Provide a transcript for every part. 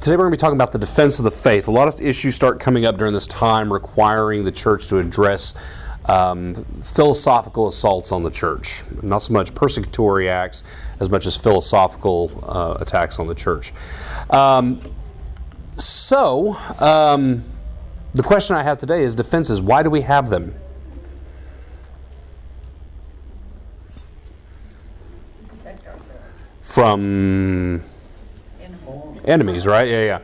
Today we're going to be talking about the defense of the faith. A lot of issues start coming up during this time requiring the church to address philosophical assaults on the church. Not so much persecutory acts as much as philosophical attacks on the church. The question I have today is defenses. Why do we have them? From enemies, right? Yeah.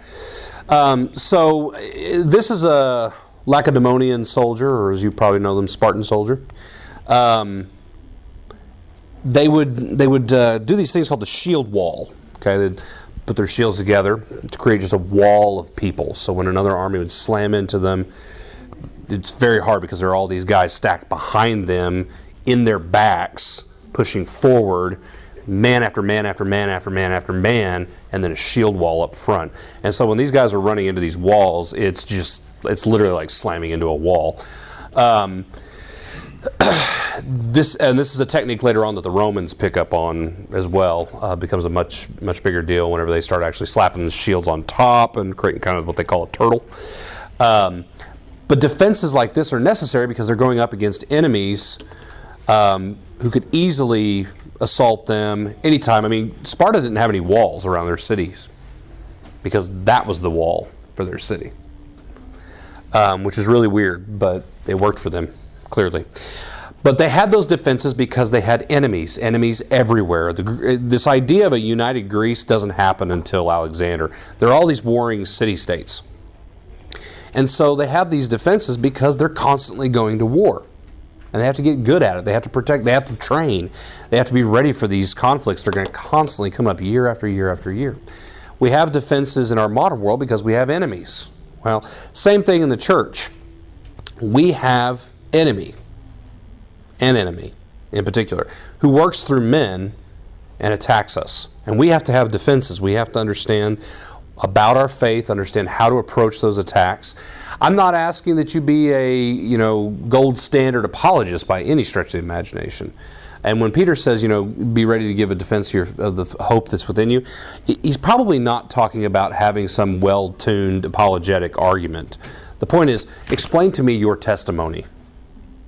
So this is a Lacedaemonian soldier, or as you probably know them, Spartan soldier. They would do these things called the shield wall. Okay, they'd put their shields together to create just a wall of people. So when another army would slam into them, it's very hard because there are all these guys stacked behind them in their backs, pushing forward, man after man after man after man after man, and then a shield wall up front. And so when these guys are running into these walls, it's literally like slamming into a wall. This is a technique later on that the Romans pick up on as well. Becomes a much bigger deal whenever they start actually slapping the shields on top and creating kind of what they call a turtle. But defenses like this are necessary because they're going up against enemies who could easily assault them anytime. I mean, Sparta didn't have any walls around their cities because that was the wall for their city, which is really weird, but it worked for them, clearly. But they had those defenses because they had enemies everywhere. This idea of a united Greece doesn't happen until Alexander. There are all these warring city-states. And so they have these defenses because they're constantly going to war. And they have to get good at it. They have to protect. They have to train. They have to be ready for these conflicts. They're going to constantly come up year after year after year. We have defenses in our modern world because we have enemies. Well, same thing in the church. We have an enemy in particular, who works through men and attacks us. And we have to have defenses. We have to understand about our faith, understand how to approach those attacks. I'm not asking that you be a gold standard apologist by any stretch of the imagination. And when Peter says, be ready to give a defense of the hope that's within you, he's probably not talking about having some well-tuned apologetic argument. The point is, explain to me your testimony.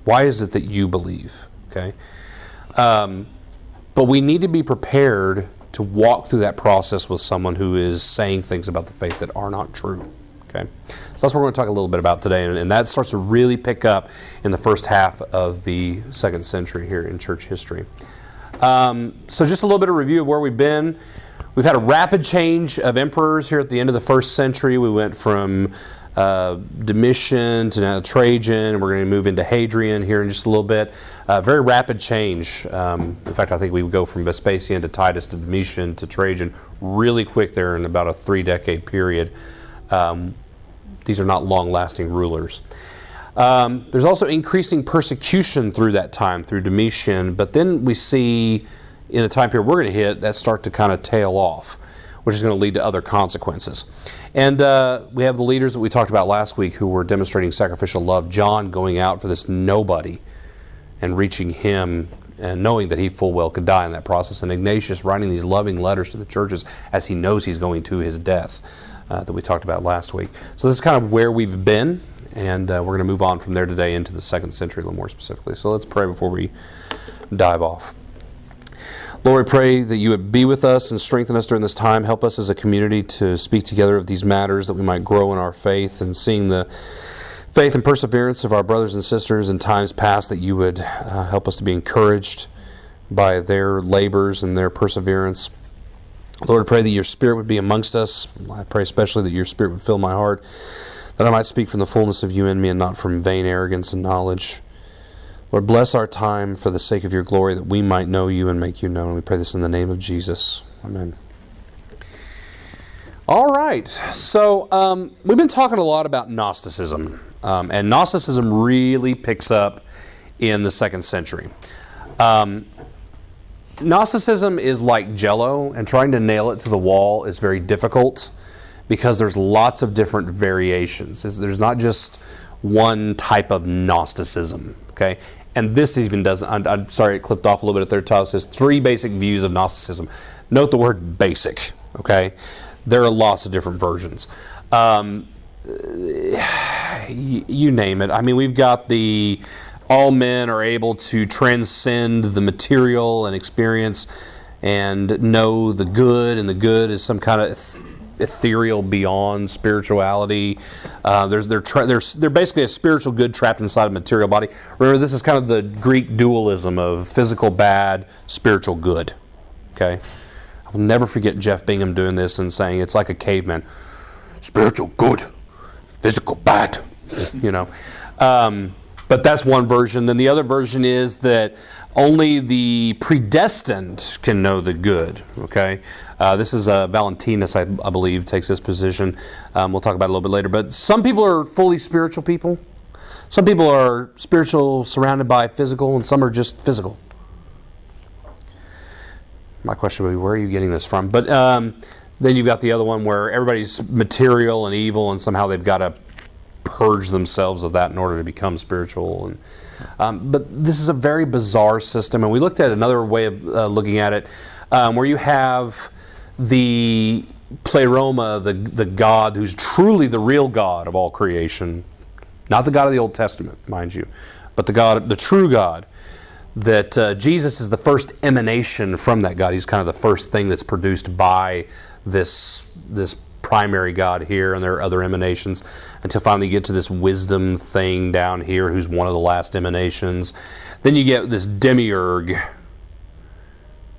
Why is it that you believe? Okay, but we need to be prepared to walk through that process with someone who is saying things about the faith that are not true. Okay, so that's what we're going to talk a little bit about today, and that starts to really pick up in the first half of the 2nd century here in church history. So just a little bit of review of where we've been. We've had a rapid change of emperors here at the end of the 1st century. We went from Domitian to now Trajan, and we're going to move into Hadrian here in just a little bit. Very rapid change. In fact, I think we would go from Vespasian to Titus to Domitian to Trajan really quick there in about a 3-decade period. These are not long-lasting rulers. There's also increasing persecution through that time, through Domitian, but then we see in the time period we're going to hit that start to kind of tail off, which is going to lead to other consequences. And we have the leaders that we talked about last week who were demonstrating sacrificial love. John going out for this nobody and reaching him and knowing that he full well could die in that process. And Ignatius writing these loving letters to the churches as he knows he's going to his death that we talked about last week. So this is kind of where we've been, and we're going to move on from there today into the 2nd century a little more specifically. So let's pray before we dive off. Lord, we pray that you would be with us and strengthen us during this time. Help us as a community to speak together of these matters, that we might grow in our faith, and seeing the faith and perseverance of our brothers and sisters in times past, that you would help us to be encouraged by their labors and their perseverance. Lord, I pray that your Spirit would be amongst us. I pray especially that your Spirit would fill my heart, that I might speak from the fullness of you in me and not from vain arrogance and knowledge. Lord, bless our time for the sake of your glory, that we might know you and make you known. We pray this in the name of Jesus. Amen. All right. So we've been talking a lot about Gnosticism. And Gnosticism really picks up in the 2nd century. Gnosticism is like Jell-O, and trying to nail it to the wall is very difficult because there's lots of different variations. There's not just one type of Gnosticism. Okay, and this even doesn't. I'm sorry, it clipped off a little bit at their top. It says 3 basic views of Gnosticism. Note the word basic. Okay, There are lots of different versions. You name it. I mean, we've got the all men are able to transcend the material and experience and know the good, and the good is some kind of ethereal beyond spirituality. They're basically a spiritual good trapped inside a material body. Remember, this is kind of the Greek dualism of physical bad, spiritual good. Okay? I'll never forget Jeff Bingham doing this and saying it's like a caveman. Spiritual good, physical bad. You know. But that's one version. Then the other version is that only the predestined can know the good. Okay, this is Valentinus, I believe, takes this position. We'll talk about it a little bit later. But some people are fully spiritual people. Some people are spiritual surrounded by physical, and some are just physical. My question would be, where are you getting this from? But then you've got the other one where everybody's material and evil, and somehow they've got to purge themselves of that in order to become spiritual. And but this is a very bizarre system, and we looked at another way of looking at it, where you have the pleroma, the God who's truly the real God of all creation, not the God of the Old Testament, mind you, but the true God. That Jesus is the first emanation from that God. He's kind of the first thing that's produced by this primary God here, and there are other emanations until finally you get to this wisdom thing down here who's one of the last emanations. Then you get this demiurge,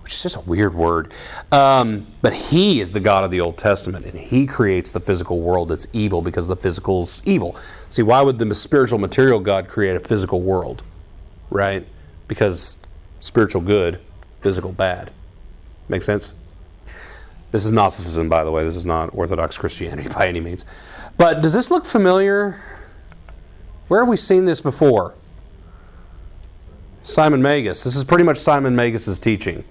which is just a weird word. But he is the God of the Old Testament, and he creates the physical world that's evil because the physical's evil. See, why would the spiritual material God create a physical world? Right? Because spiritual good, physical bad. Make sense? This is Gnosticism, by the way. This is not Orthodox Christianity by any means. But does this look familiar? Where have we seen this before? Simon Magus. This is pretty much Simon Magus's teaching.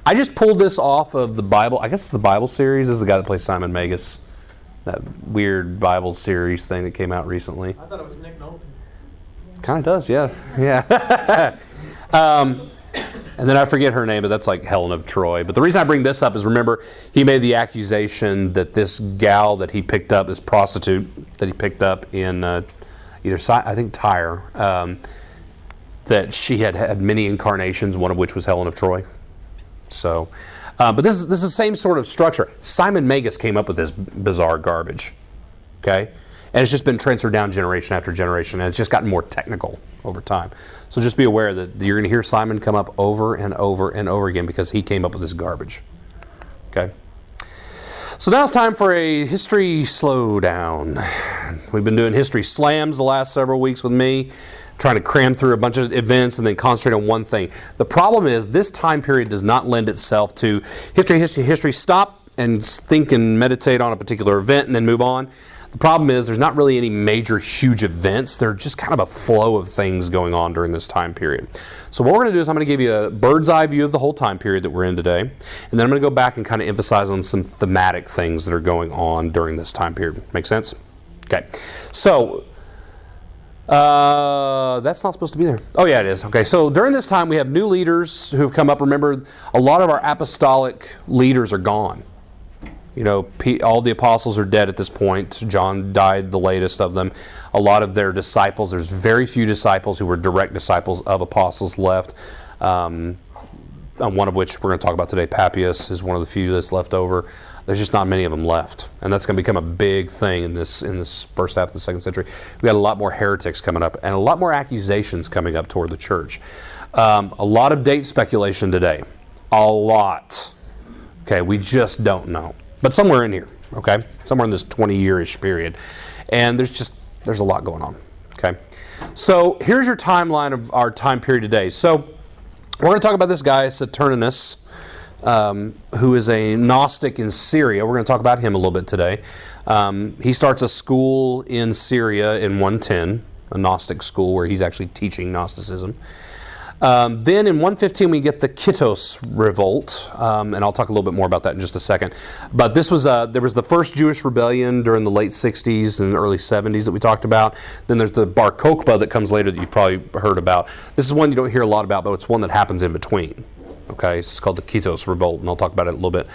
I just pulled this off of the Bible. I guess it's the Bible series. This is the guy that plays Simon Magus. That weird Bible series thing that came out recently. I thought it was Nick Nolte. Kind of does, yeah. Yeah. And then I forget her name, but that's like Helen of Troy. But the reason I bring this up is, remember, he made the accusation that this gal that he picked up, this prostitute that he picked up in I think Tyre, that she had many incarnations, one of which was Helen of Troy. So, but this is the same sort of structure. Simon Magus came up with this bizarre garbage, okay? And it's just been transferred down generation after generation, and it's just gotten more technical over time. So just be aware that you're going to hear Simon come up over and over and over again because he came up with this garbage. Okay? So now it's time for a history slowdown. We've been doing history slams the last several weeks with me, trying to cram through a bunch of events and then concentrate on one thing. The problem is this time period does not lend itself to history. Stop and think and meditate on a particular event and then move on. The problem is there's not really any major, huge events. They're just kind of a flow of things going on during this time period. So what we're going to do is I'm going to give you a bird's eye view of the whole time period that we're in today. And then I'm going to go back and kind of emphasize on some thematic things that are going on during this time period. Make sense? Okay. So that's not supposed to be there. Oh, yeah, it is. Okay. So during this time we have new leaders who have come up. Remember, a lot of our apostolic leaders are gone. You know, all the apostles are dead at this point. John died, the latest of them. A lot of their disciples, there's very few disciples who were direct disciples of apostles left. One of which we're going to talk about today, Papias, is one of the few that's left over. There's just not many of them left. And that's going to become a big thing in this first half of the 2nd century. We got a lot more heretics coming up and a lot more accusations coming up toward the church. A lot of date speculation today. A lot. Okay, we just don't know. But somewhere in here, okay? Somewhere in this 20-year-ish period. And there's a lot going on, okay? So here's your timeline of our time period today. So we're going to talk about this guy, Saturninus, who is a Gnostic in Syria. We're going to talk about him a little bit today. He starts a school in Syria in 110, a Gnostic school where he's actually teaching Gnosticism. Then in 115 we get the Kittos revolt, and I'll talk a little bit more about that in just a second. But this was there was the first Jewish rebellion during the late 60s and early 70s that we talked about. Then there's the Bar Kokhba that comes later that you've probably heard about. This is one you don't hear a lot about, but it's one that happens in between. Okay, it's called the Kitos Revolt, and I'll talk about it in a little bit.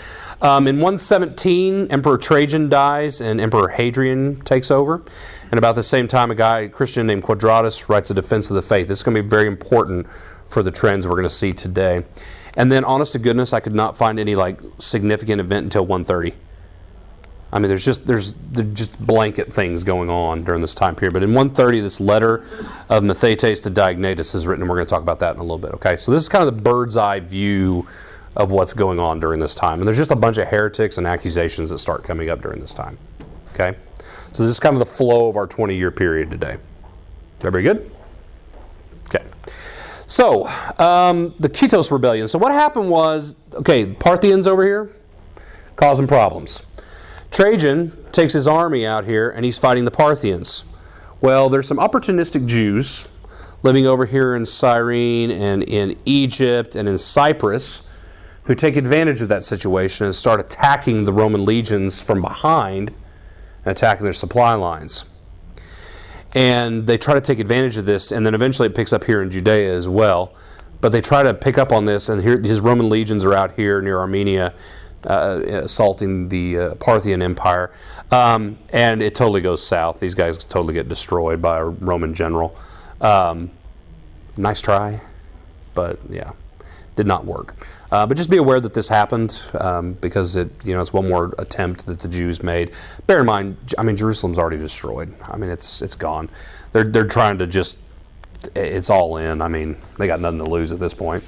In 117, Emperor Trajan dies, and Emperor Hadrian takes over. And about the same time, a Christian named Quadratus, writes a defense of the faith. This is going to be very important for the trends we're going to see today. And then, honest to goodness, I could not find any significant event until 130. I mean, there's just blanket things going on during this time period. But in 130, this letter of Methetes to Diognetus is written, and we're going to talk about that in a little bit. Okay, so this is kind of the bird's eye view of what's going on during this time. And there's just a bunch of heretics and accusations that start coming up during this time. Okay, so this is kind of the flow of our 20-year period today. Everybody good? Okay. So, the Kitos Rebellion. So what happened was, Parthians over here causing problems. Trajan takes his army out here and he's fighting the Parthians. Well, there's some opportunistic Jews living over here in Cyrene and in Egypt and in Cyprus who take advantage of that situation and start attacking the Roman legions from behind and attacking their supply lines. And they try to take advantage of this, and then eventually it picks up here in Judea as well. But they try to pick up on this, and here his Roman legions are out here near Armenia, assaulting the Parthian Empire, and it totally goes south. These guys totally get destroyed by a Roman general. Nice try, but yeah, did not work. But just be aware that this happened because it's one more attempt that the Jews made. Bear in mind, Jerusalem's already destroyed. It's gone. They're trying to it's all in. They got nothing to lose at this point.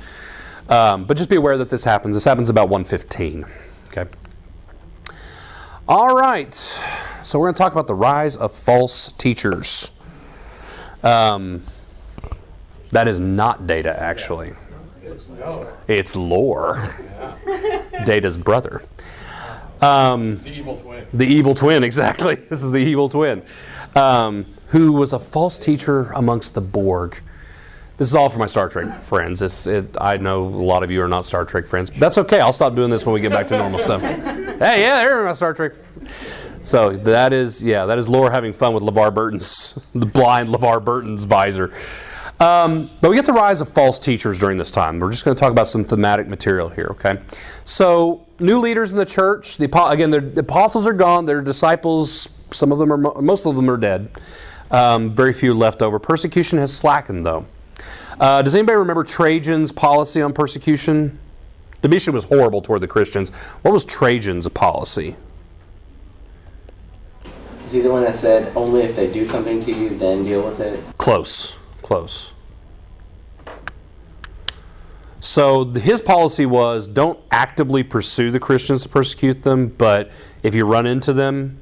But just be aware that this happens. This happens about 115. Okay. All right. So we're going to talk about the rise of false teachers. That is not data, actually. It's lore. Data's brother. The evil twin. The evil twin, exactly. This is the evil twin. Who was a false teacher amongst the Borg. This is all for my Star Trek friends. I know a lot of you are not Star Trek friends. But that's okay. I'll stop doing this when we get back to normal stuff. Hey, yeah, they're my Star Trek. So that is Lore having fun with LeVar Burton's, the blind LeVar Burton's visor. But we get the rise of false teachers during this time. We're just going to talk about some thematic material here, okay? So, new leaders in the church. The apostles are gone. Their disciples, most of them are dead. Very few left over. Persecution has slackened, though. Does anybody remember Trajan's policy on persecution? Domitian was horrible toward the Christians. What was Trajan's policy? Is he the one that said, only if they do something to you, then deal with it? Close. So his policy was, don't actively pursue the Christians to persecute them, but if you run into them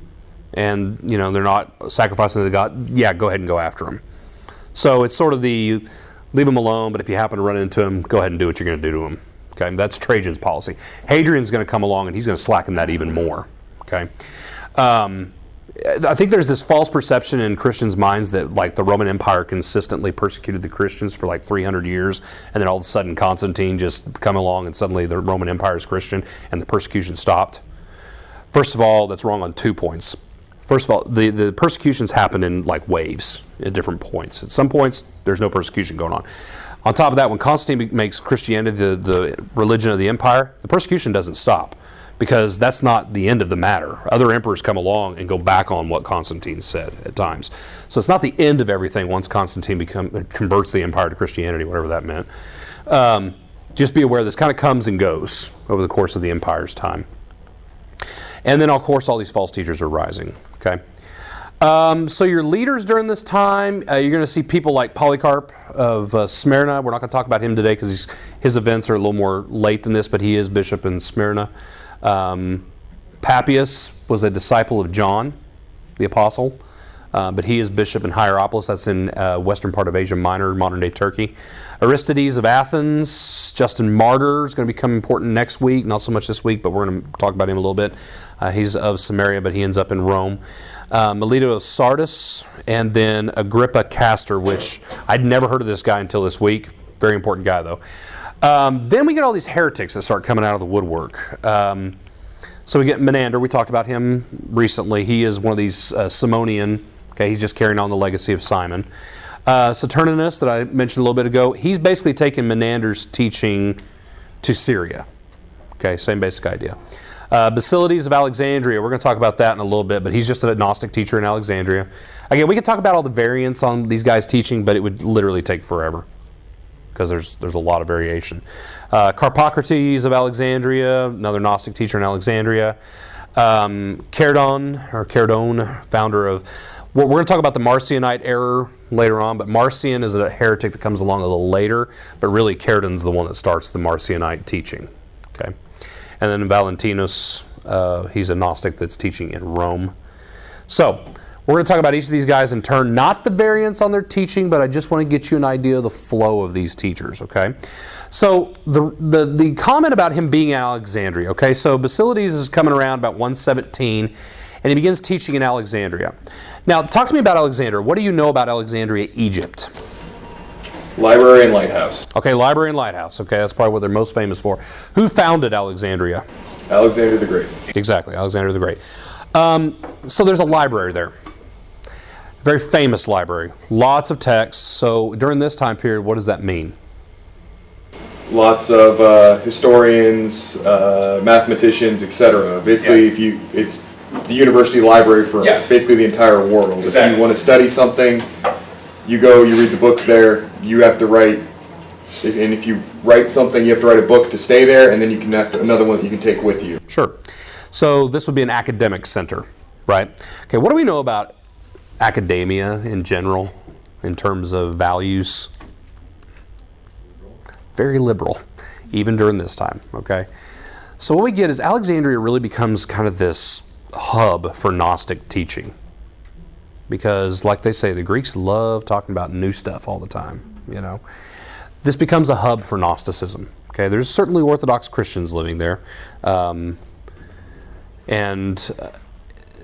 and they're not sacrificing to God, go ahead and go after them. So it's sort of the leave them alone, but if you happen to run into them, go ahead and do what you're going to do to them. Okay, that's Trajan's policy. Hadrian's going to come along and he's going to slacken that even more. Okay. I think there's this false perception in Christians' minds that the Roman Empire consistently persecuted the Christians for 300 years, and then all of a sudden Constantine just come along and suddenly the Roman Empire is Christian and the persecution stopped. First of all, that's wrong on 2 points. First of all, the persecutions happen in waves at different points. At some points, there's no persecution going on. On top of that, when Constantine makes Christianity the religion of the empire, the persecution doesn't stop. Because that's not the end of the matter. Other emperors come along and go back on what Constantine said at times. So it's not the end of everything once Constantine converts the empire to Christianity, whatever that meant. Just be aware this kind of comes and goes over the course of the empire's time. And then, of course, all these false teachers are rising. Okay. So your leaders during this time, you're going to see people like Polycarp of Smyrna. We're not going to talk about him today because his events are a little more late than this, but he is bishop in Smyrna. Papias was a disciple of John, the apostle, but he is bishop in Hierapolis. That's in western part of Asia Minor, modern-day Turkey. Aristides of Athens, Justin Martyr is going to become important next week, not so much this week, but we're going to talk about him a little bit. He's of Samaria, but he ends up in Rome. Melito of Sardis, and then Agrippa Castor, which I'd never heard of this guy until this week. Very important guy, though. Then we get all these heretics that start coming out of the woodwork. So we get Menander. We talked about him recently. He is one of these Simonian. Okay, he's just carrying on the legacy of Simon. Saturninus, that I mentioned a little bit ago, he's basically taken Menander's teaching to Syria. Okay, same basic idea. Basilides of Alexandria, we're going to talk about that in a little bit, but he's just a Gnostic teacher in Alexandria. Again, we could talk about all the variants on these guys' teaching, but it would literally take forever because there's a lot of variation. Carpocrates of Alexandria, another Gnostic teacher in Alexandria. Cardon, founder of... We're going to talk about the Marcionite error later on, but Marcion is a heretic that comes along a little later, but really Cardon's the one that starts the Marcionite teaching. Okay. And then Valentinus, he's a Gnostic that's teaching in Rome. So, we're going to talk about each of these guys in turn, not the variants on their teaching, but I just want to get you an idea of the flow of these teachers, okay? So, the comment about him being in Alexandria, okay? So, Basilides is coming around about 117, and he begins teaching in Alexandria. Now, talk to me about Alexandria. What do you know about Alexandria, Egypt? Library and lighthouse. Okay, library and lighthouse. Okay, that's probably what they're most famous for. Who founded Alexandria? Alexander the Great. Exactly, Alexander the Great. So there's a library there. Very famous library. Lots of texts. So during this time period, what does that mean? Lots of historians, mathematicians, etc. Basically, it's the university library for basically the entire world. Exactly. If you want to study something, you go, you read the books there, you have to write, and if you write something, you have to write a book to stay there, and then you can have another one that you can take with you. Sure. So this would be an academic center, right? Okay, what do we know about academia in general, in terms of values? Very liberal, even during this time, okay? So what we get is Alexandria really becomes kind of this hub for Gnostic teaching. Because, like they say, the Greeks love talking about new stuff all the time, you know. This becomes a hub for Gnosticism, okay? There's certainly Orthodox Christians living there. And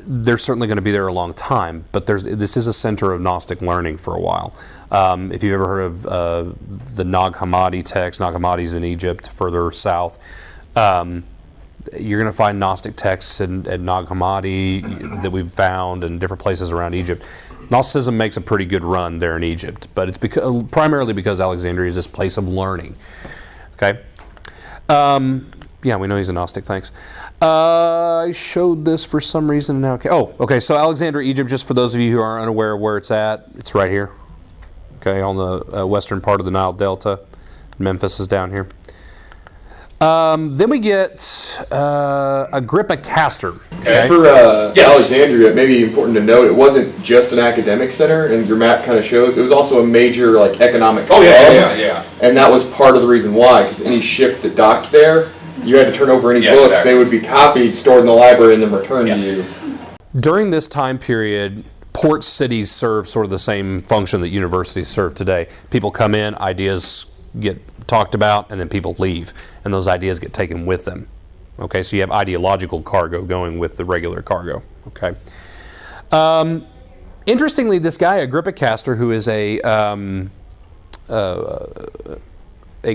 they're certainly going to be there a long time, but this is a center of Gnostic learning for a while. If you've ever heard of the Nag Hammadi text, Nag Hammadi's in Egypt, further south, you're going to find Gnostic texts at Nag Hammadi that we've found in different places around Egypt. Gnosticism makes a pretty good run there in Egypt, but it's primarily because Alexandria is this place of learning. Okay? Yeah, we know he's a Gnostic, thanks. I showed this for some reason now. Okay, so Alexandria, Egypt, just for those of you who are unaware of where it's at, it's right here. Okay, on the western part of the Nile Delta. Memphis is down here. Then we get Agrippa Castor. Okay? As for Alexandria, it may be important to note, it wasn't just an academic center, and your map kind of shows, it was also a major economic hub. Yeah. And that was part of the reason why, because any ship that docked there, you had to turn over any books. Exactly. They would be copied, stored in the library, and then returned to you. During this time period, port cities serve sort of the same function that universities serve today. People come in, ideas get talked about, and then people leave, and those ideas get taken with them. Okay, so you have ideological cargo going with the regular cargo. Okay. Interestingly, this guy Agrippa Castor, who is a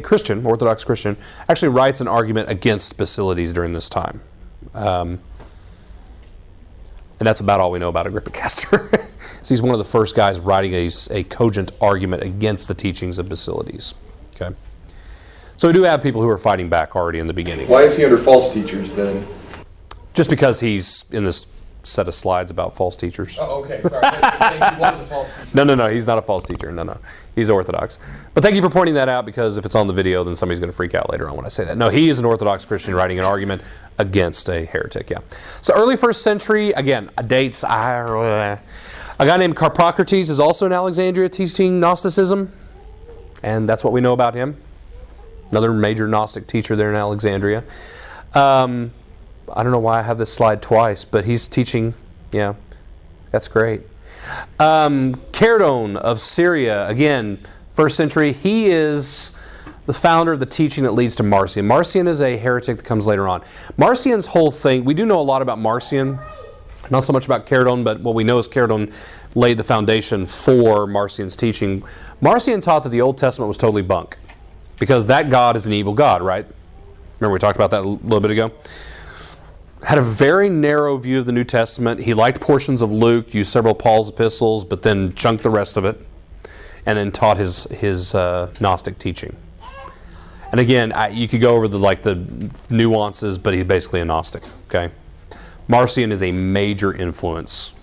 Christian, Orthodox Christian, actually writes an argument against Basilides during this time. And that's about all we know about Agrippa Castor. So he's one of the first guys writing a cogent argument against the teachings of Basilides. Okay. So we do have people who are fighting back already in the beginning. Why is he under false teachers then? Just because he's in this set of slides about false teachers. Oh, okay. Sorry. He was a false teacher. No. He's not a false teacher. No. He's Orthodox. But thank you for pointing that out, because if it's on the video, then somebody's going to freak out later on when I say that. No, he is an Orthodox Christian writing an argument against a heretic, yeah. So early 1st century, again, dates. A guy named Carpocrates is also in Alexandria teaching Gnosticism, and that's what we know about him. Another major Gnostic teacher there in Alexandria. I don't know why I have this slide twice, but he's teaching, yeah, that's great. Cardon of Syria, again, 1st century, he is the founder of the teaching that leads to Marcion. Marcion is a heretic that comes later on. Marcion's whole thing, we do know a lot about Marcion, not so much about Cardon, but what we know is Cardon laid the foundation for Marcion's teaching. Marcion taught that the Old Testament was totally bunk, because that God is an evil God, right? Remember we talked about that a little bit ago? Had a very narrow view of the New Testament. He liked portions of Luke, used several of Paul's epistles, but then chunked the rest of it, and then taught his Gnostic teaching. And And again, you could go over the nuances, but he's basically a Gnostic. Okay, Marcion is a major influence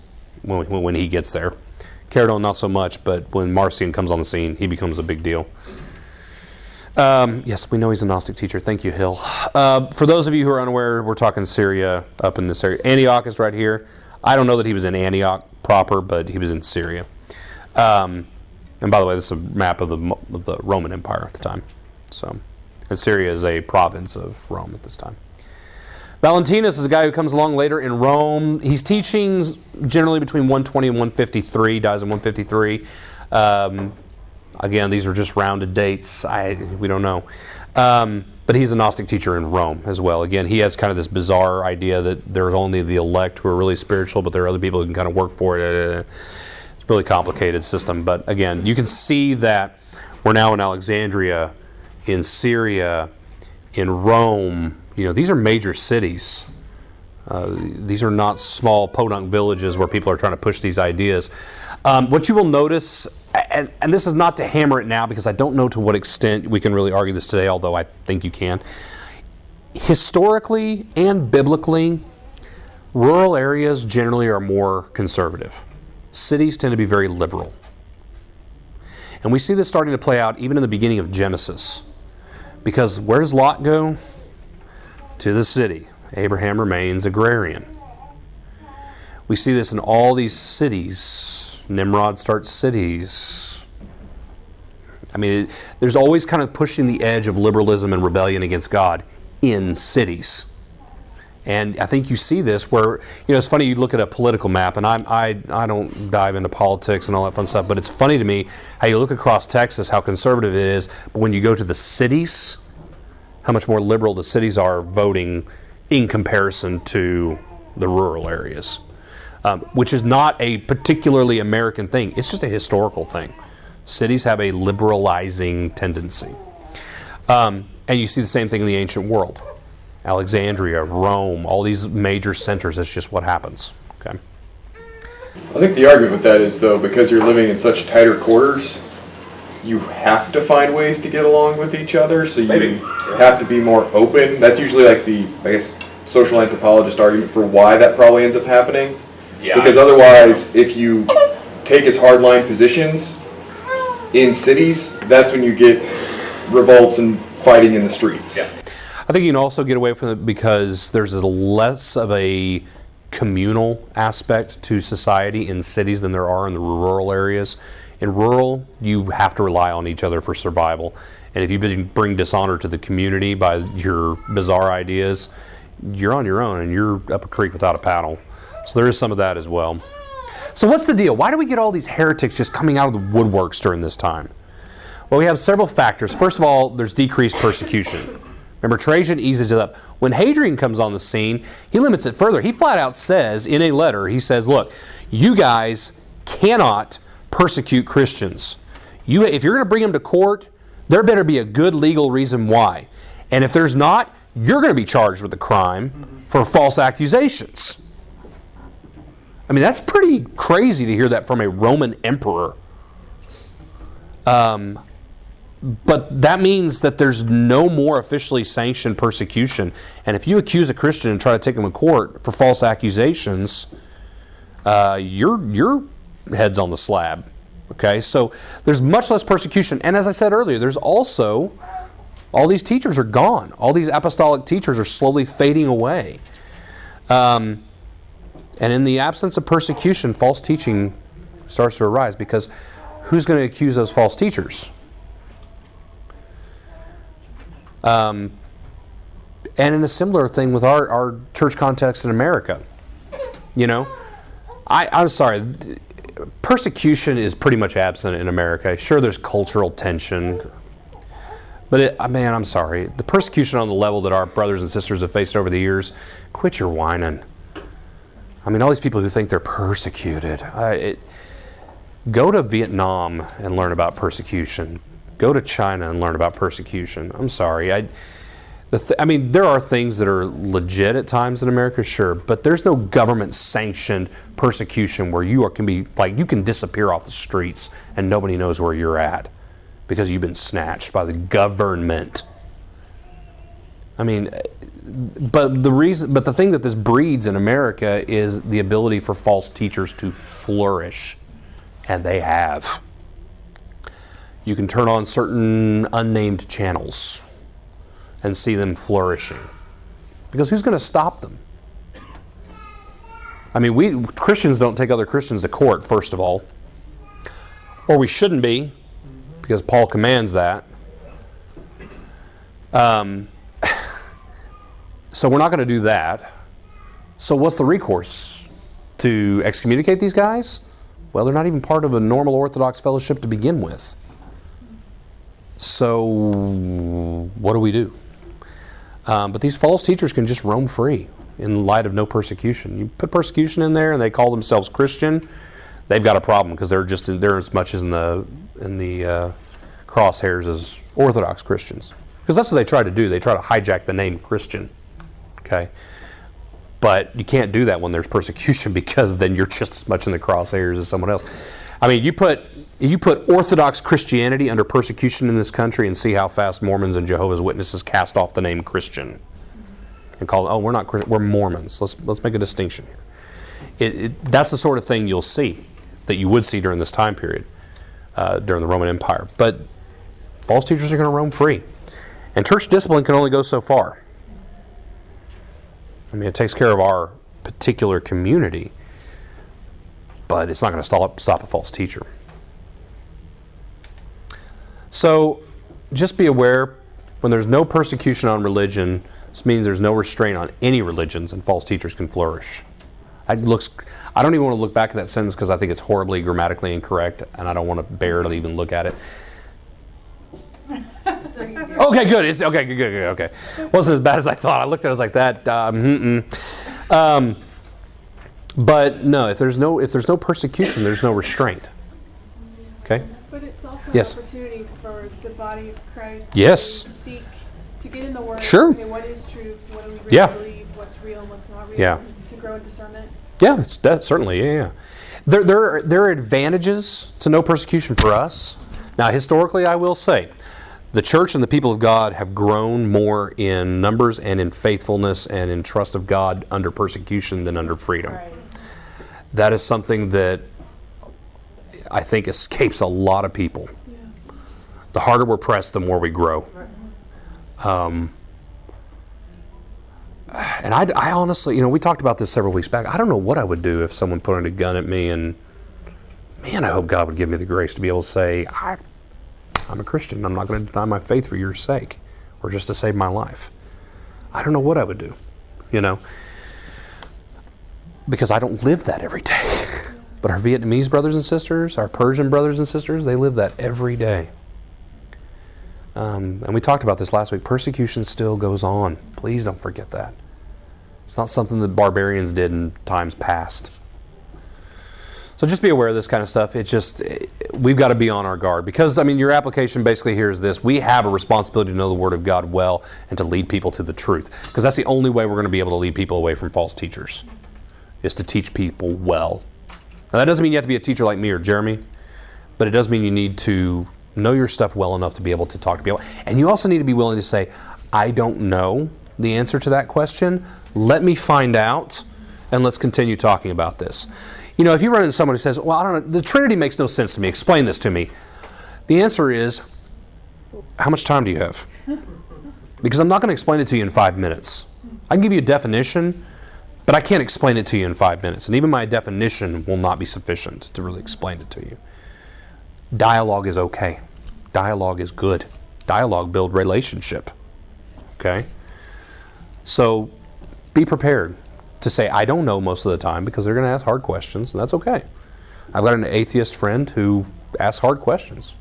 when he gets there. Caradon not so much, but when Marcion comes on the scene, he becomes a big deal. Yes, we know he's a Gnostic teacher. Thank you, Hill. For those of you who are unaware, we're talking Syria up in this area. Antioch is right here. I don't know that he was in Antioch proper, but he was in Syria. And by the way, this is a map of the Roman Empire at the time. So, and Syria is a province of Rome at this time. Valentinus is a guy who comes along later in Rome. He's teaching generally between 120 and 153, dies in 153. Again, these are just rounded dates. We don't know. But he's a Gnostic teacher in Rome as well. Again, he has kind of this bizarre idea that there's only the elect who are really spiritual, but there are other people who can kind of work for it. It's a really complicated system. But again, you can see that we're now in Alexandria, in Syria, in Rome. These are major cities. These are not small podunk villages where people are trying to push these ideas. What you will notice, and this is not to hammer it now because I don't know to what extent we can really argue this today, although I think you can. Historically and biblically, rural areas generally are more conservative. Cities tend to be very liberal. And we see this starting to play out even in the beginning of Genesis. Because where does Lot go? To the city. Abraham remains agrarian. We see this in all these cities. Nimrod starts cities. There's always kind of pushing the edge of liberalism and rebellion against God in cities. And I think you see this where, it's funny, you look at a political map, and I don't dive into politics and all that fun stuff, but it's funny to me how you look across Texas, how conservative it is, but when you go to the cities, how much more liberal the cities are voting in comparison to the rural areas, which is not a particularly American thing. It's just a historical thing. Cities have a liberalizing tendency. And you see the same thing in the ancient world. Alexandria, Rome, all these major centers, that's just what happens. Okay. I think the argument with that is, though, because you're living in such tighter quarters, you have to find ways to get along with each other, so you have to be more open. That's usually like the, social anthropologist argument for why that probably ends up happening. Yeah. Because otherwise, if you take as hardline positions in cities, that's when you get revolts and fighting in the streets. Yeah. I think you can also get away from it because there's less of a communal aspect to society in cities than there are in the rural areas. In rural, you have to rely on each other for survival. And if you bring dishonor to the community by your bizarre ideas, you're on your own and you're up a creek without a paddle. So there is some of that as well. So what's the deal? Why do we get all these heretics just coming out of the woodworks during this time? Well, we have several factors. First of all, there's decreased persecution. Remember, Trajan eases it up. When Hadrian comes on the scene, he limits it further. He flat out says in a letter, he says, look, you guys cannot persecute Christians. If you're going to bring them to court, there better be a good legal reason why. And if there's not, you're going to be charged with a crime for false accusations. That's pretty crazy to hear that from a Roman emperor. But that means that there's no more officially sanctioned persecution. And if you accuse a Christian and try to take him to court for false accusations, your head's on the slab. Okay, so there's much less persecution. And as I said earlier, there's also, all these teachers are gone. All these apostolic teachers are slowly fading away. And in the absence of persecution, false teaching starts to arise because who's going to accuse those false teachers? And in a similar thing with our church context in America. I'm sorry, persecution is pretty much absent in America. Sure, there's cultural tension. But I'm sorry, the persecution on the level that our brothers and sisters have faced over the years, quit your whining. All these people who think they're persecuted. Go to Vietnam and learn about persecution. Go to China and learn about persecution. I'm sorry. There are things that are legit at times in America, sure, but there's no government-sanctioned persecution where you can disappear off the streets and nobody knows where you're at because you've been snatched by the government. I mean, but the thing that this breeds in America is the ability for false teachers to flourish, and they have. You can turn on certain unnamed channels and see them flourishing, because who's going to stop them? I mean, we Christians don't take other Christians to court, first of all, or we shouldn't be, because Paul commands that. So we're not going to do that. So what's the recourse? To excommunicate these guys? Well, they're not even part of a normal Orthodox fellowship to begin with. So what do we do? But these false teachers can just roam free in light of no persecution. You put persecution in there and they call themselves Christian, they've got a problem, because they're as much as in the crosshairs as Orthodox Christians. Because that's what they try to do. They try to hijack the name Christian. Okay? But you can't do that when there's persecution, because then you're just as much in the crosshairs as someone else. I mean, you put Orthodox Christianity under persecution in this country and see how fast Mormons and Jehovah's Witnesses cast off the name Christian and call it, oh, we're not Christian, we're Mormons. Let's make a distinction here. That's the sort of thing you'll see, that you would see during this time period, during the Roman Empire. But false teachers are going to roam free. And church discipline can only go so far. I mean, it takes care of our particular community, but it's not going to stop a false teacher. So just be aware, when there's no persecution on religion, this means there's no restraint on any religions, and false teachers can flourish. I don't even want to look back at that sentence, because I think it's horribly grammatically incorrect, and I don't want to bear to even look at it. Okay, good. It's okay. Good. Okay, wasn't as bad as I thought. I looked at it, I was like that. But no, if there's no persecution, there's no restraint. Okay. But it's also Yes. an opportunity for the body of Christ Yes. to seek, to get in the Word. Sure. Okay, what is truth? What do we really Yeah. believe? What's real and what's not real? Yeah. To grow in discernment. Yeah, it's that certainly. Yeah. There are advantages to no persecution for us. Now, historically, I will say, the church and the people of God have grown more in numbers and in faithfulness and in trust of God under persecution than under freedom. Right. That is something that I think escapes a lot of people. Yeah. The harder we're pressed, the more we grow. And I honestly, we talked about this several weeks back. I don't know what I would do if someone pointed a gun at me, and man, I hope God would give me the grace to be able to say, I'm a Christian. I'm not going to deny my faith for your sake, or just to save my life. I don't know what I would do, because I don't live that every day. But our Vietnamese brothers and sisters, our Persian brothers and sisters, they live that every day. And we talked about this last week. Persecution still goes on. Please don't forget that. It's not something that barbarians did in times past. So just be aware of this kind of stuff. We've got to be on our guard, because, your application basically here is this. We have a responsibility to know the Word of God well and to lead people to the truth, because that's the only way we're going to be able to lead people away from false teachers, is to teach people well. Now, that doesn't mean you have to be a teacher like me or Jeremy, but it does mean you need to know your stuff well enough to be able to talk to people. And you also need to be willing to say, I don't know the answer to that question. Let me find out, and let's continue talking about this. If you run into someone who says, well, I don't know, the Trinity makes no sense to me, explain this to me. The answer is, how much time do you have? Because I'm not going to explain it to you in 5 minutes. I can give you a definition, but I can't explain it to you in 5 minutes. And even my definition will not be sufficient to really explain it to you. Dialogue is okay. Dialogue is good. Dialogue builds relationship. Okay? So be prepared to say, I don't know most of the time, because they're going to ask hard questions, and that's okay. I've got an atheist friend who asks hard questions,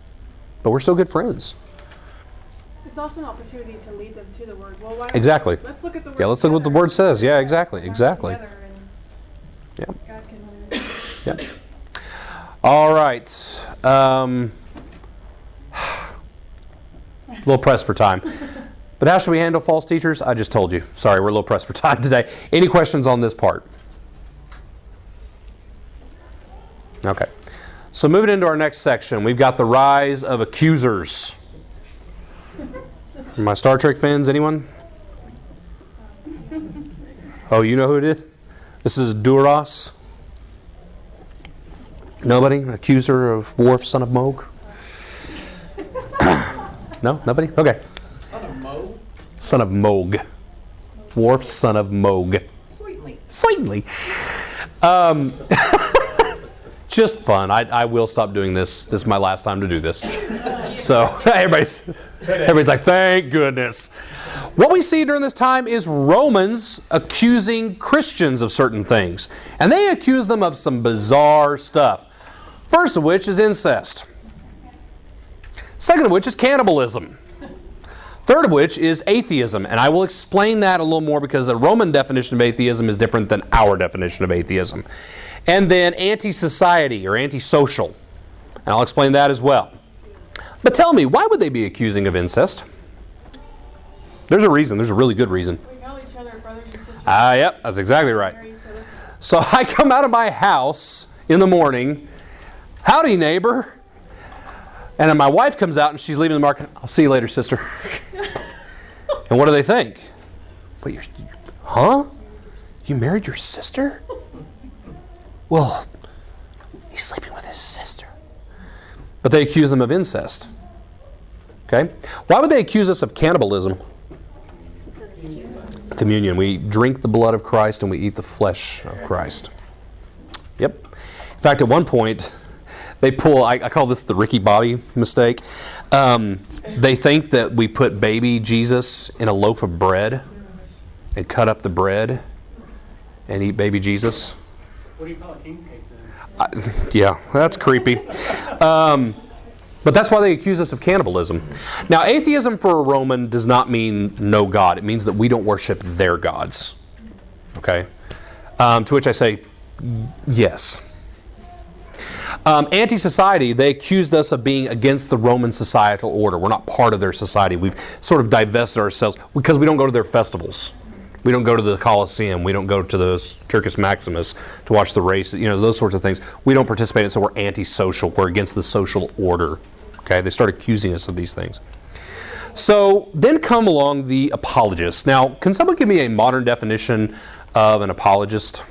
but we're still good friends. It's also an opportunity to lead them to the Word. Well, why don't Exactly. Let's look at the Word. Yeah, let's look at what the Word says. Yeah, exactly. Exactly. Yeah. Yeah. God can Yeah. All right. A little pressed for time. But how should we handle false teachers? I just told you. Sorry, we're a little pressed for time today. Any questions on this part? Okay. So moving into our next section, we've got the rise of accusers. My Star Trek fans, anyone? Oh, you know who it is? This is Duras. Nobody? Accuser of Worf, son of Mog? No? Nobody? Okay. Son of Mo? Son of Mog. Worf, son of Mog. Sweetly. Just fun. I will stop doing this. This is my last time to do this. So everybody's like, thank goodness. What we see during this time is Romans accusing Christians of certain things. And they accuse them of some bizarre stuff. First of which is incest. Second of which is cannibalism. Third of which is atheism. And I will explain that a little more because the Roman definition of atheism is different than our definition of atheism. And then anti-society or anti-social. And I'll explain that as well. But tell me, why would they be accusing of incest? There's a reason. There's a really good reason. We call each other brothers and sisters. Yep, that's exactly right. Marry each other. So I come out of my house in the morning, howdy neighbor, and then my wife comes out and she's leaving the market. I'll see you later, sister. And what do they think? Wait, huh? You married your sister? Well, he's sleeping with his sister. But they accuse them of incest. Okay? Why would they accuse us of cannibalism? Communion. We drink the blood of Christ and we eat the flesh of Christ. Yep. In fact, at one point, they pull, I call this the Ricky Bobby mistake. They think that we put baby Jesus in a loaf of bread and cut up the bread and eat baby Jesus. What do you call a king's cake then? Yeah, that's creepy. But that's why they accuse us of cannibalism. Now, atheism for a Roman does not mean no God. It means that we don't worship their gods. Okay? To which I say, yes. Anti-society, they accused us of being against the Roman societal order. We're not part of their society. We've sort of divested ourselves because we don't go to their festivals. We don't go to the Colosseum. We don't go to the Circus Maximus to watch the race. You know, those sorts of things. We don't participate in it, so we're antisocial. We're against the social order. Okay? They start accusing us of these things. So then come along the apologists. Now, can someone give me a modern definition of an apologist?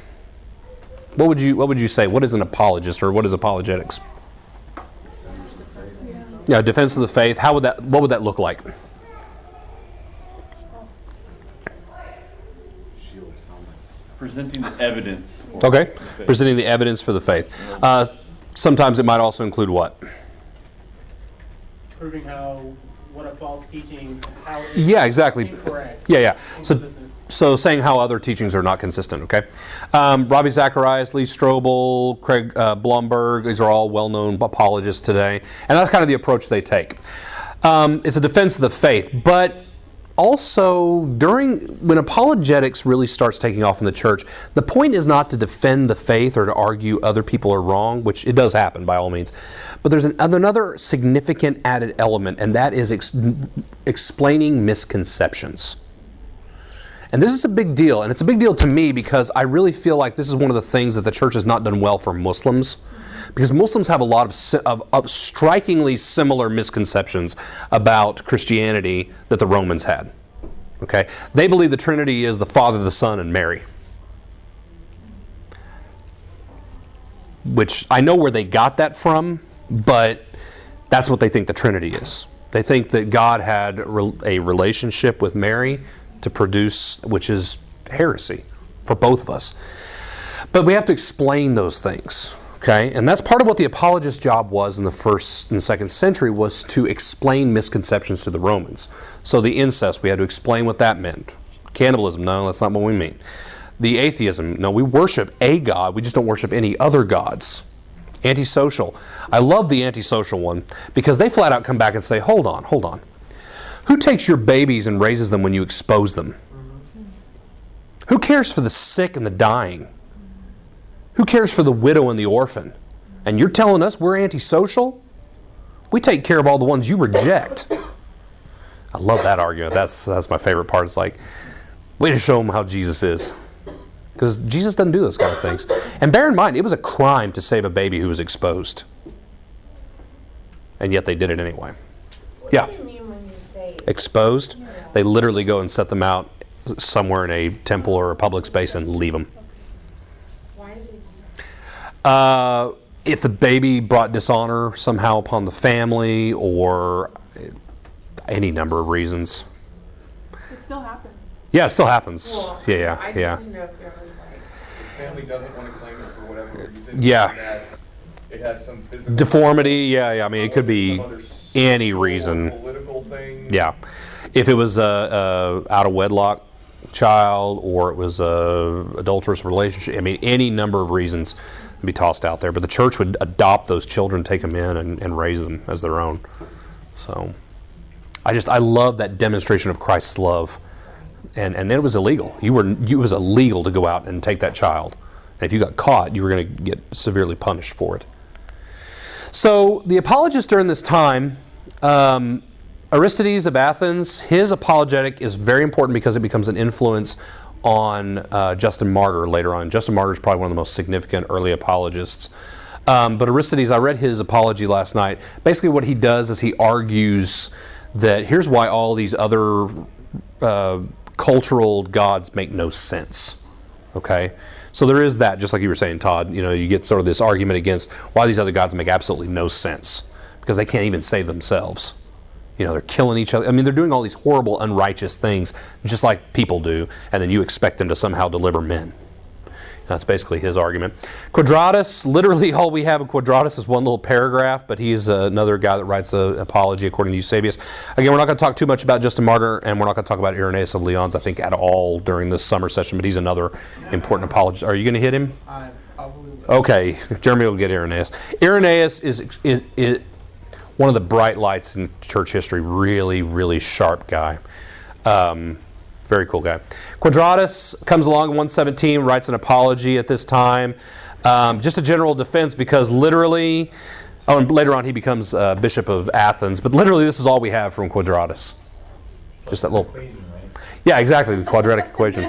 What would you say? What is an apologist, or what is apologetics? Yeah, defense of the faith. What would that look like? Presenting the evidence. Okay, presenting the evidence for the faith. Sometimes it might also include what? Proving what a false teaching, how it's Yeah, exactly. incorrect. Yeah. Inconsistent. So saying how other teachings are not consistent, okay? Ravi Zacharias, Lee Strobel, Craig Blomberg, these are all well-known apologists today. And that's kind of the approach they take. It's a defense of the faith, but also when apologetics really starts taking off in the church, the point is not to defend the faith or to argue other people are wrong, which it does happen by all means. But there's another significant added element, and that is explaining misconceptions. And this is a big deal, and it's a big deal to me because I really feel like this is one of the things that the church has not done well for Muslims, because Muslims have a lot of strikingly similar misconceptions about Christianity that the Romans had. Okay? They believe the Trinity is the Father, the Son, and Mary. Which I know where they got that from, but that's what they think the Trinity is. They think that God had a relationship with Mary to produce, which is heresy for both of us. But we have to explain those things, okay? And that's part of what the apologist's job was in the 1st and 2nd century, was to explain misconceptions to the Romans. So the incest, we had to explain what that meant. Cannibalism, no, that's not what we mean. The atheism, no, we worship a God, we just don't worship any other gods. Antisocial. I love the antisocial one because they flat out come back and say, hold on. Who takes your babies and raises them when you expose them? Who cares for the sick and the dying? Who cares for the widow and the orphan? And you're telling us we're antisocial? We take care of all the ones you reject. I love that argument. That's my favorite part. It's like, way to show them how Jesus is. Because Jesus doesn't do those kind of things. And bear in mind, it was a crime to save a baby who was exposed. And yet they did it anyway. Yeah. What do you mean when you say Exposed? They literally go and set them out somewhere in a temple or a public space and leave them. Why did they do that? If the baby brought dishonor somehow upon the family, or any number of reasons. It still happened. Yeah, it still happens. Well, Yeah. I just didn't know if there was like. The family doesn't want to claim it for whatever reason. Yeah. It has some physical Deformity, yeah. I mean, it could be some other any social or reason. Political thing. Yeah. If it was a out of wedlock child, or it was a adulterous relationship, I mean, any number of reasons would be tossed out there. But the church would adopt those children, take them in, and raise them as their own. So, I love that demonstration of Christ's love, and it was illegal. It was illegal to go out and take that child, and if you got caught, you were going to get severely punished for it. So the apologists during this time, Aristides of Athens, his apologetic is very important because it becomes an influence on Justin Martyr later on. Justin Martyr is probably one of the most significant early apologists. But Aristides, I read his apology last night. Basically what he does is he argues that here's why all these other cultural gods make no sense. Okay? So there is that, just like you were saying, Todd. You know, you get sort of this argument against why these other gods make absolutely no sense. Because they can't even save themselves. You know, they're killing each other. I mean, they're doing all these horrible, unrighteous things, just like people do, and then you expect them to somehow deliver men. That's basically his argument. Quadratus, literally all we have of Quadratus is one little paragraph, but he's another guy that writes an apology according to Eusebius. Again, we're not going to talk too much about Justin Martyr, and we're not going to talk about Irenaeus of Lyons, I think, at all during this summer session, but he's another important apologist. Are you going to hit him? I probably will. Okay, Jeremy will get Irenaeus. Irenaeus is one of the bright lights in church history, really, really sharp guy. Very cool guy. Quadratus comes along in 117, writes an apology at this time. Just a general defense because literally, and later on he becomes Bishop of Athens, but literally this is all we have from Quadratus. Just that little... Yeah, exactly, the quadratic equation.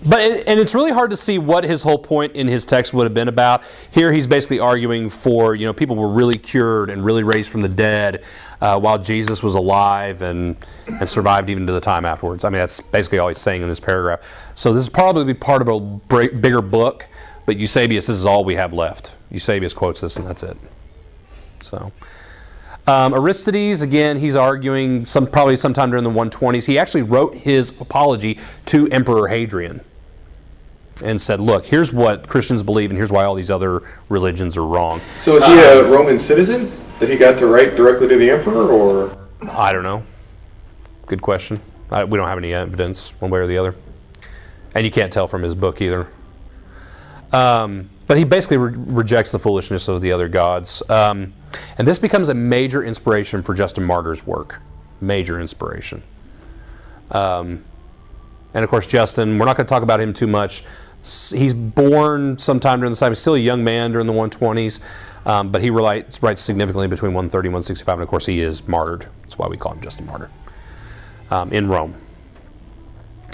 And it's really hard to see what his whole point in his text would have been about. Here he's basically arguing for, people were really cured and really raised from the dead while Jesus was alive and survived even to the time afterwards. I mean, that's basically all he's saying in this paragraph. So this is probably part of a bigger book, but Eusebius, this is all we have left. Eusebius quotes this and that's it. So... Aristides, again, he's arguing probably sometime during the 120s. He actually wrote his apology to Emperor Hadrian and said, look, here's what Christians believe and here's why all these other religions are wrong. So is he a Roman citizen that he got to write directly to the emperor, or? I don't know. Good question. We don't have any evidence one way or the other. And you can't tell from his book either. But he basically rejects the foolishness of the other gods. And this becomes a major inspiration for Justin Martyr's work. Major inspiration. And of course, Justin, we're not going to talk about him too much. He's born sometime during this time. He's still a young man during the 120s. But he writes significantly between 130 and 165. And of course, he is martyred. That's why we call him Justin Martyr. In Rome.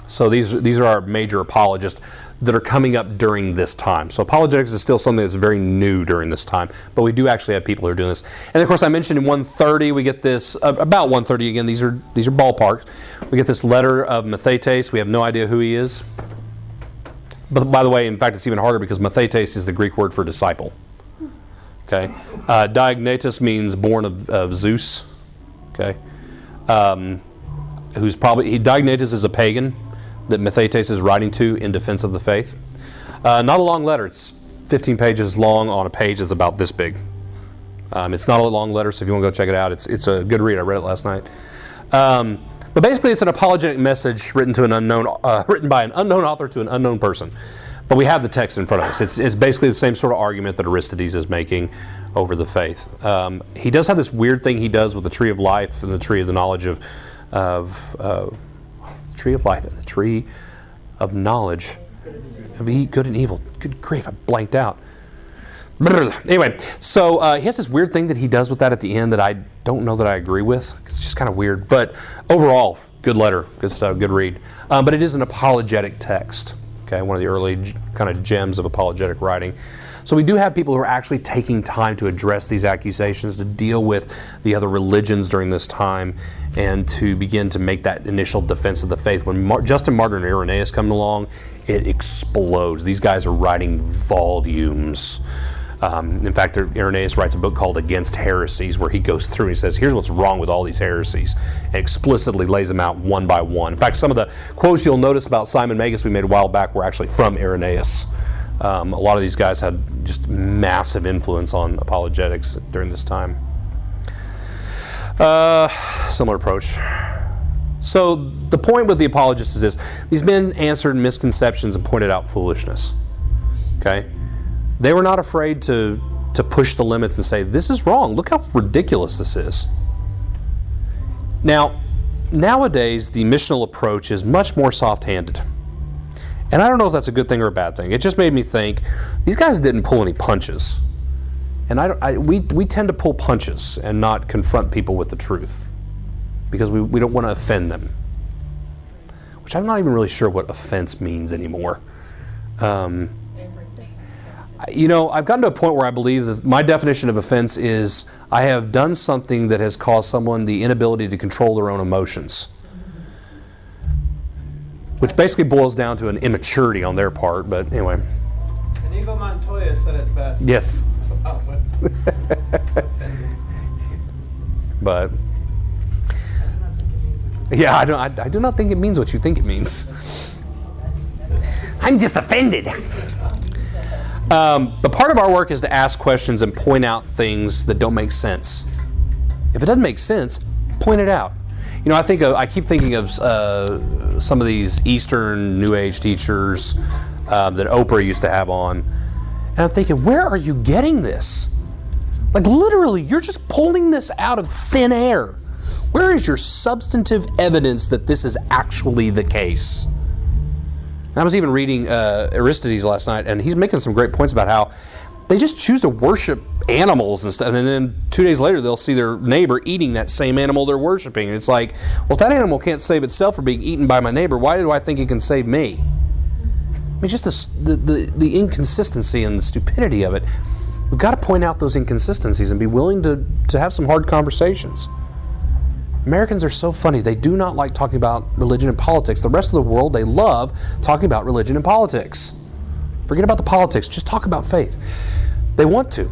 So these are our major apologists that are coming up during this time. So apologetics is still something that's very new during this time, but we do actually have people who are doing this. And of course, I mentioned in 130 we get this about 130 again. These are ballparks. We get this letter of Mathetes. We have no idea who he is. But by the way, in fact, it's even harder because Mathetes is the Greek word for disciple. Okay, Diognetus means born of Zeus. Okay, Diognetus is a pagan that Mathetes is writing to in defense of the faith. Not a long letter. It's 15 pages long on a page that's about this big. It's not a long letter, so if you want to go check it out, it's a good read. I read it last night. But basically, it's an apologetic message written by an unknown author to an unknown person. But we have the text in front of us. It's basically the same sort of argument that Aristides is making over the faith. He does have this weird thing he does with the tree of life and the tree of the knowledge of tree of life and the tree of knowledge of good and evil. Good grief, I blanked out. Anyway, so he has this weird thing that he does with that at the end that I don't know that I agree with. It's just kind of weird. But overall, good letter, good stuff, good read. But it is an apologetic text. Okay, one of the early kind of gems of apologetic writing. So we do have people who are actually taking time to address these accusations, to deal with the other religions during this time, and to begin to make that initial defense of the faith. When Justin Martyr and Irenaeus come along, it explodes. These guys are writing volumes. In fact, Irenaeus writes a book called Against Heresies, where he goes through and he says, here's what's wrong with all these heresies, and explicitly lays them out one by one. In fact, some of the quotes you'll notice about Simon Magus we made a while back were actually from Irenaeus. A lot of these guys had just massive influence on apologetics during this time. Similar approach. So the point with the apologists is this: these men answered misconceptions and pointed out foolishness. Okay? They were not afraid to push the limits and say, this is wrong. Look how ridiculous this is. Now, nowadays, the missional approach is much more soft-handed. And I don't know if that's a good thing or a bad thing. It just made me think, these guys didn't pull any punches. And we tend to pull punches and not confront people with the truth, because we don't want to offend them. Which I'm not even really sure what offense means anymore. You know, I've gotten to a point where I believe that my definition of offense is I have done something that has caused someone the inability to control their own emotions. Which basically boils down to an immaturity on their part, but anyway. Inigo Montoya said it best. Yes. About what offended. But, yeah, I do not think it means what you think it means. I'm just offended. But part of our work is to ask questions and point out things that don't make sense. If it doesn't make sense, point it out. You know, I keep thinking of some of these Eastern New Age teachers that Oprah used to have on, and I'm thinking, where are you getting this? Like, literally, you're just pulling this out of thin air. Where is your substantive evidence that this is actually the case? And I was even reading Aristides last night, and he's making some great points about how they just choose to worship animals and stuff, and then 2 days later they'll see their neighbor eating that same animal they're worshiping. And it's like, well, if that animal can't save itself from being eaten by my neighbor, why do I think it can save me? I mean, just the inconsistency and the stupidity of it. We've got to point out those inconsistencies and be willing to have some hard conversations. Americans are so funny. They do not like talking about religion and politics. The rest of the world, they love talking about religion and politics. Forget about the politics. Just talk about faith. They want to.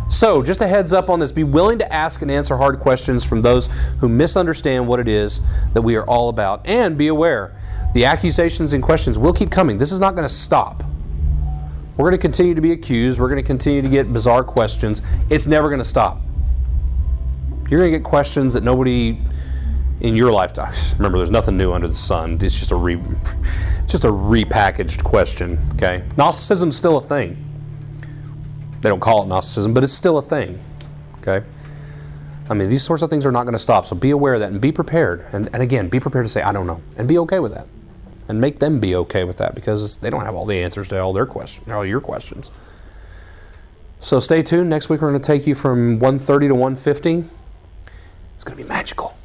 So, just a heads up on this. Be willing to ask and answer hard questions from those who misunderstand what it is that we are all about. And be aware, the accusations and questions will keep coming. This is not going to stop. We're going to continue to be accused. We're going to continue to get bizarre questions. It's never going to stop. You're going to get questions that nobody in your lifetime. Remember, there's nothing new under the sun. It's just a repackaged question. Okay, Gnosticism's still a thing. They don't call it Gnosticism, but it's still a thing. Okay, I mean, these sorts of things are not going to stop. So be aware of that and be prepared. And again, be prepared to say, I don't know, and be okay with that, and make them be okay with that, because they don't have all the answers to all their questions, all your questions. So stay tuned. Next week we're going to take you from 130 to 150. It's going to be magical.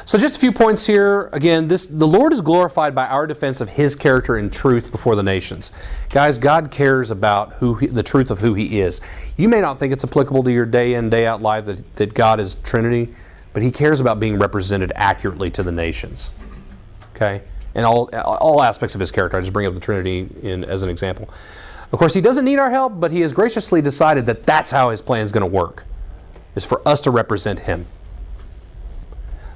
So just a few points here. Again, the Lord is glorified by our defense of His character and truth before the nations. Guys, God cares about the truth of who He is. You may not think it's applicable to your day in, day out life that God is Trinity, but He cares about being represented accurately to the nations. Okay? And all aspects of His character. I just bring up the Trinity as an example. Of course, He doesn't need our help, but He has graciously decided that that's how His plan is going to work, is for us to represent Him.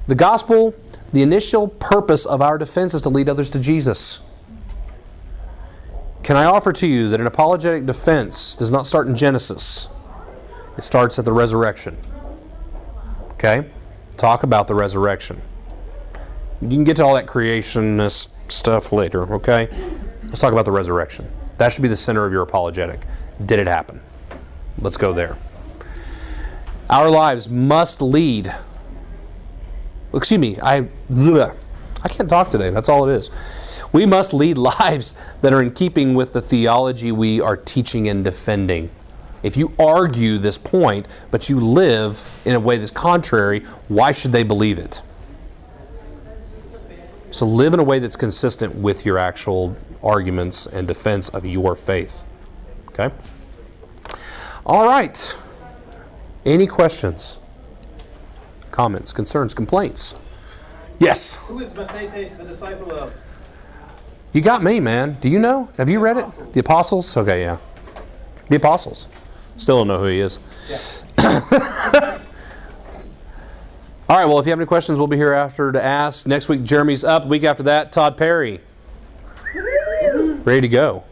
The gospel, the initial purpose of our defense is to lead others to Jesus. Can I offer to you that an apologetic defense does not start in Genesis? It starts at the resurrection. Okay? Talk about the resurrection. You can get to all that creationist stuff later, okay? Let's talk about the resurrection. That should be the center of your apologetic. Did it happen? Let's go there. Our lives must lead. Excuse me, I can't talk today. That's all it is. We must lead lives that are in keeping with the theology we are teaching and defending. If you argue this point, but you live in a way that's contrary, why should they believe it? So live in a way that's consistent with your actual arguments and defense of your faith. Okay? All right. Any questions? Comments, concerns, complaints? Yes? Who is Mathetes the disciple of? You got me, man. Do you know? Have you read it? The Apostles? Okay, yeah. The Apostles. Still don't know who he is. Yeah. All right, well, if you have any questions, we'll be here after to ask. Next week, Jeremy's up. The week after that, Todd Perry. Ready to go.